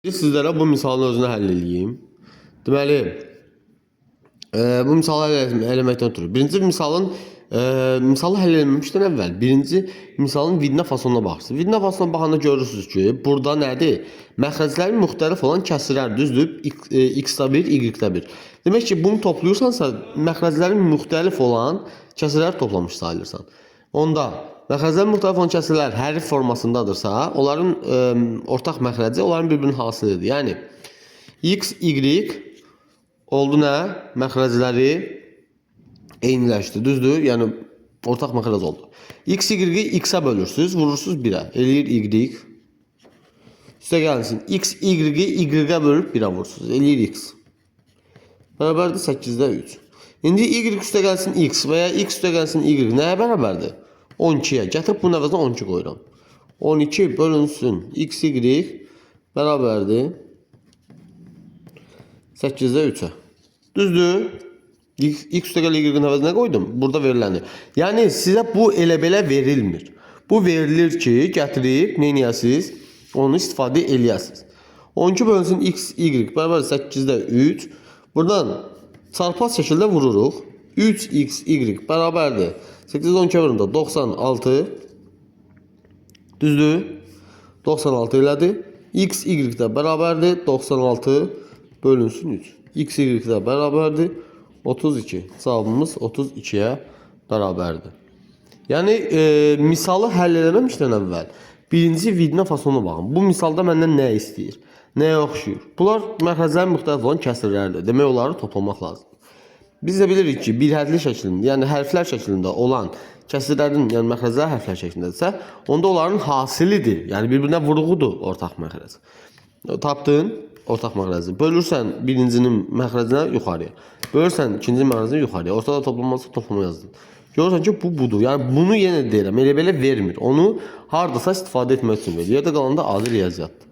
Sizlərə bu misalın özünü həll edeyim. Deməli, bu misalı həll eləməkdən ötürü. Birinci misalı həll edilməmişdən əvvəl birinci misalın vidinə fasonuna baxırsınız. Vidinə fasonuna baxanda görürsünüz ki, burada nədir? Məxrəcləri müxtəlif olan kəsrlər düzdür. X-da 1, Y-da 1. Demək ki, bunu toplayırsansa, məxrəclərin müxtəlif olan kəsrləri toplamış sayılırsan. Onda məxrəclərin müxtəlif olan kəsrlər hərf formasındadırsa, onların ortaq məxrəci onların bir-birinin hasilidir. Yəni X, Y oldu nə? Məxrəcləri eyniləşdi, düzdür? Yəni ortaq məxrəc oldu. X, Y-i X-ə bölürsünüz, vurursunuz 1-ə. Eləyir Y. Üstə gəlsin. X, Y-i Y-ə bölüb 1-ə vurursunuz. Eləyir X. Bərabərdir 8-də 3. İndi Y üstə gəlsin X və ya X üstə gəlsin Y. Nəyə bərabərdir? 12-yə. Gətirib bunun əvəzinə 12 qoyuram. 12 bölünsün X, Y bərabərdir 8-də 3-ə. Düzdür? X üstə gəl Y-in əvəzinə qoydum. Burada veriləni. Yəni sizə bu elə belə verilmir. Bu verilir ki, gətirib neyniyəsiz? Onu istifadə eləyəsiniz. 12 bölünsün X, Y bərabərdir 8-də 3. Buradan çarpaz şəkildə vururuq. 3x, y bərabərdir. 8-də 12 vurunda 96. Düzdür? 96 elədi. X, y də bərabərdir. 96 bölünsün 3. X, y də bərabərdir. 32. Cavabımız 32-yə bərabərdir. Yəni, misalı həll eləməmişdən əvvəl birinci vidinə fasonuna baxın. Bu misalda məndən nə istəyir? Nəyə oxşuyur? Bunlar məxrəclərin müxtəlif olan kəsrlərdir. Demək, onları toplamaq lazım. Biz də bilirik ki, bir hərfli şəklində, yəni hərflər şəklində olan kəsrlərin, yəni məxrəclər hərflər şəklindədirsə, onda onların hasilidir. Yəni bir-birinə vurğudur ortaq məxrəc. Tapdın ortaq məxrəci. Bölürsən birincinin məxrəcinə yuxarıya. Bölürsən ikinci məxrəcinə yuxarıya. Ortada toplanması toplama yazdın. Görürsən ki, bu budur. Yəni bunu yenə deyirəm, elə belə vermir. Onu hardasa istifadə etmək üçün verir. Yerdə qalanda adi riyaziyyatdır.